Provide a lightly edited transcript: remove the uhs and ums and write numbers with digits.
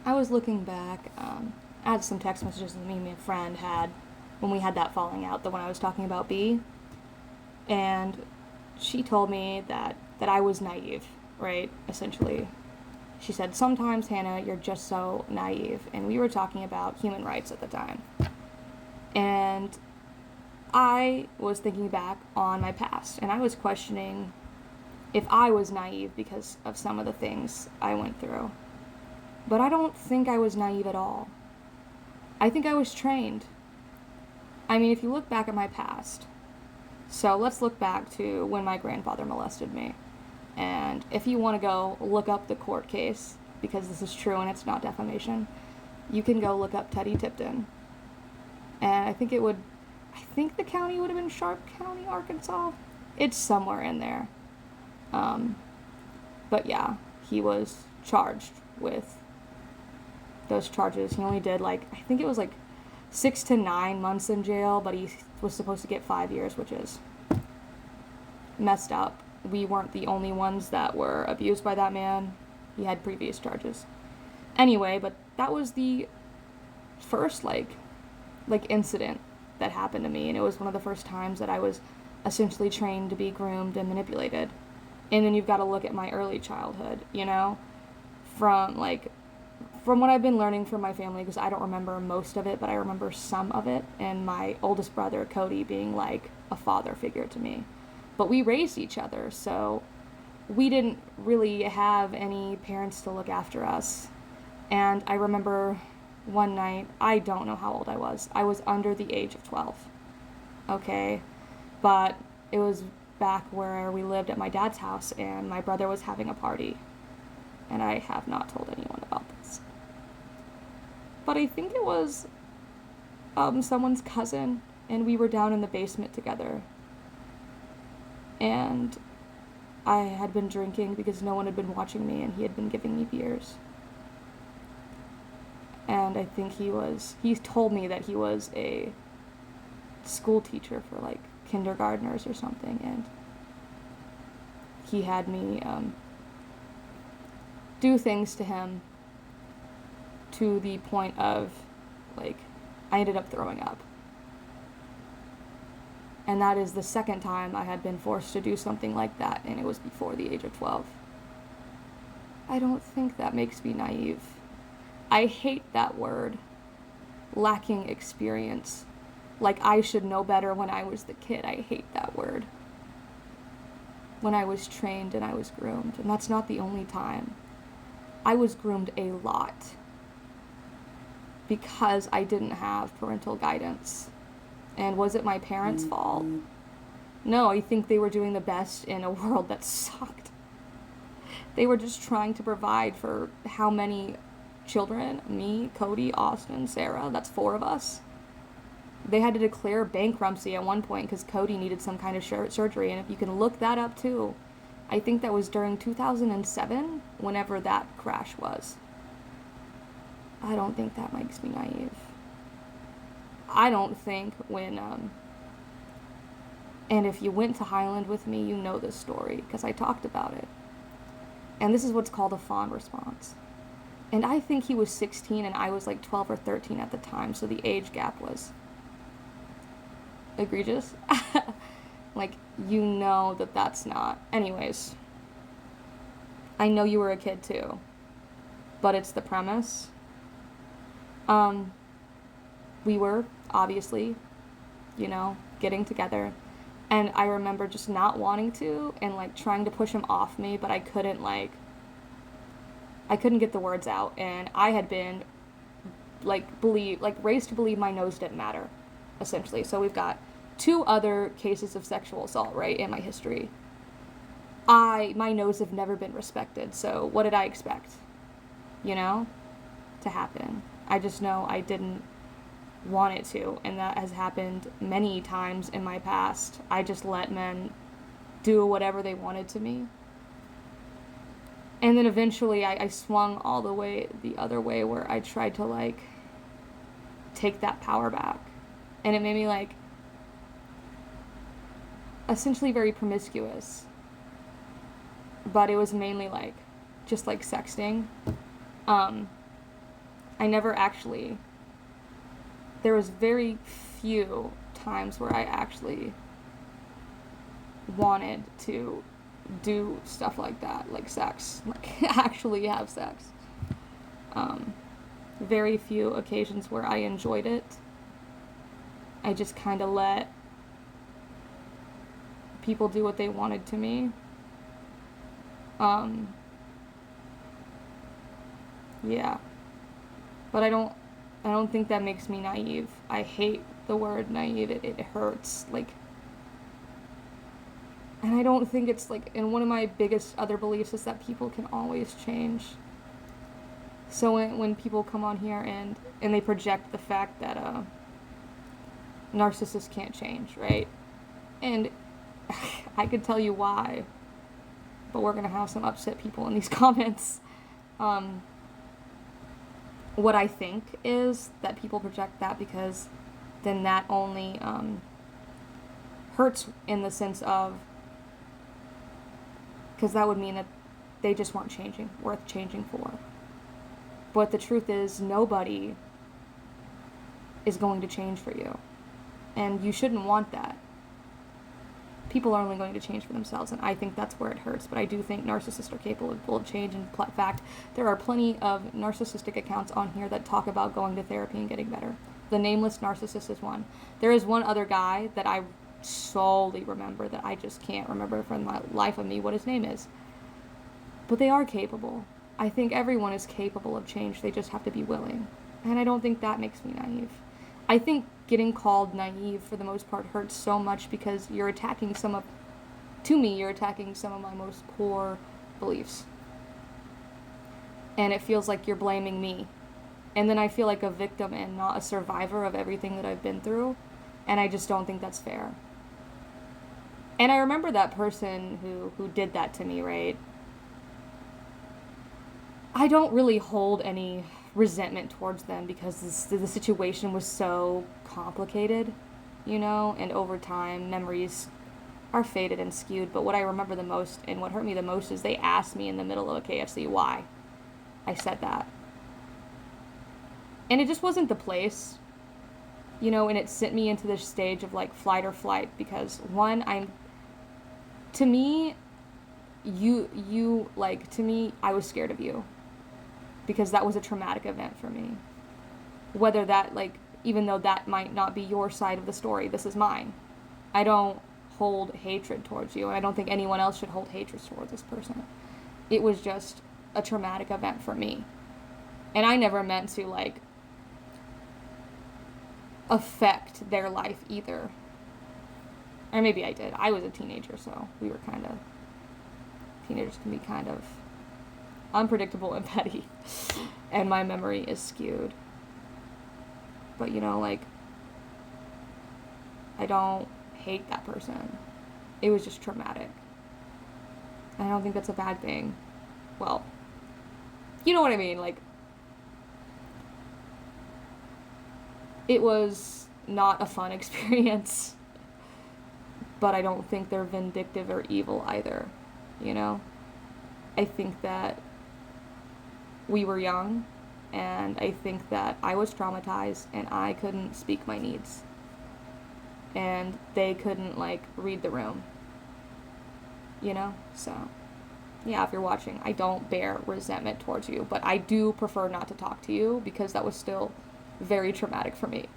I was looking back at some text messages that me and my friend had when we had that falling out, the one I was talking about, B. And she told me that I was naive, right? Essentially. She said, sometimes, Hannah, you're just so naive. And we were talking about human rights at the time. And I was thinking back on my past, and I was questioning if I was naive because of some of the things I went through. But I don't think I was naive at all. I think I was trained. I mean, if you look back at my past, so let's look back to when my grandfather molested me. And if you want to go look up the court case, because this is true and it's not defamation, you can go look up Teddy Tipton. And I think the county would have been Sharp County, Arkansas. It's somewhere in there. But yeah, he was charged with those charges. He only did I think it was 6 to 9 months in jail, but he was supposed to get 5 years, which is messed up. We weren't the only ones that were abused by that man. He had previous charges. Anyway, but that was the first incident that happened to me, and it was one of the first times that I was essentially trained to be groomed and manipulated. And then you've got to look at my early childhood, from what I've been learning from my family, because I don't remember most of it, but I remember some of it, and my oldest brother, Cody, being like a father figure to me. But we raised each other, so we didn't really have any parents to look after us. And I remember one night, I don't know how old I was. I was under the age of 12. Okay? But it was back where we lived at my dad's house, and my brother was having a party. And I have not told anyone about this. But I think it was someone's cousin, and we were down in the basement together. And I had been drinking because no one had been watching me, and he had been giving me beers. And I think he told me that he was a school teacher for kindergartners or something, and he had me do things to him to the point of I ended up throwing up. And that is the second time I had been forced to do something like that, and it was before the age of 12. I don't think that makes me naive. I hate that word, lacking experience. I should know better when I was the kid. I hate that word. When I was trained and I was groomed, and that's not the only time. I was groomed a lot because I didn't have parental guidance. And was it my parents' fault? No, I think they were doing the best in a world that sucked. They were just trying to provide for how many children? Me, Cody, Austin, Sarah. That's 4 of us. They had to declare bankruptcy at one point because Cody needed some kind of surgery. And if you can look that up too, I think that was during 2007, whenever that crash was. I don't think that makes me naive. I don't think when, and if you went to Highland with me, you know this story, because I talked about it. And this is what's called a fawn response. And I think he was 16 and I was 12 or 13 at the time, so the age gap was egregious. You know that that's not. Anyways, I know you were a kid too, but it's the premise. We were, obviously, getting together, and I remember just not wanting to, and, trying to push him off me, but I couldn't get the words out, and I had been, raised to believe my nose didn't matter, essentially. So we've got 2 other cases of sexual assault, right, in my history. My nose have never been respected, so what did I expect, to happen? I just know I didn't want it to, and that has happened many times in my past. I just let men do whatever they wanted to me. And then eventually I swung all the way the other way, where I tried to take that power back. And it made me essentially very promiscuous. But it was mainly just sexting. I never actually, there was very few times where I actually wanted to do stuff like that, like sex, like actually have sex. Very few occasions where I enjoyed it. I just kind of let people do what they wanted to me. Yeah. But I don't think that makes me naive. I hate the word naive. It hurts. Like, and I don't think it's like, and one of my biggest other beliefs is that people can always change. So when people come on here and they project the fact that narcissists can't change, right? And I could tell you why, but we're gonna have some upset people in these comments. What I think is that people project that because then that only hurts in the sense of, because that would mean that they just weren't worth changing for. But the truth is, nobody is going to change for you. And you shouldn't want that. People are only going to change for themselves, and I think that's where it hurts. But I do think narcissists are capable of change. In fact, there are plenty of narcissistic accounts on here that talk about going to therapy and getting better. The Nameless Narcissist is one. There is one other guy that I solely remember that I just can't remember for the life of me what his name is. But they are capable. I think everyone is capable of change. They just have to be willing. And I don't think that makes me naive. I think getting called naive for the most part hurts so much because you're attacking you're attacking some of my most core beliefs. And it feels like you're blaming me. And then I feel like a victim and not a survivor of everything that I've been through. And I just don't think that's fair. And I remember that person who did that to me, right? I don't really hold any resentment towards them because the situation was so complicated, and over time memories are faded and skewed. But what I remember the most and what hurt me the most is they asked me in the middle of a KFC why I said that. And it just wasn't the place, and it sent me into this stage of like flight or flight because to me, I was scared of you. Because that was a traumatic event for me. Whether that, even though that might not be your side of the story, this is mine. I don't hold hatred towards you, and I don't think anyone else should hold hatred towards this person. It was just a traumatic event for me. And I never meant to, affect their life either. Or maybe I did. I was a teenager, so teenagers can be kind of unpredictable and petty, and my memory is skewed. But I don't hate that person. It was just traumatic. I don't think that's a bad thing. Well, you know what I mean, it was not a fun experience, but I don't think they're vindictive or evil either, I think that we were young, and I think that I was traumatized, and I couldn't speak my needs. And they couldn't, read the room. So, yeah, if you're watching, I don't bear resentment towards you, but I do prefer not to talk to you, because that was still very traumatic for me.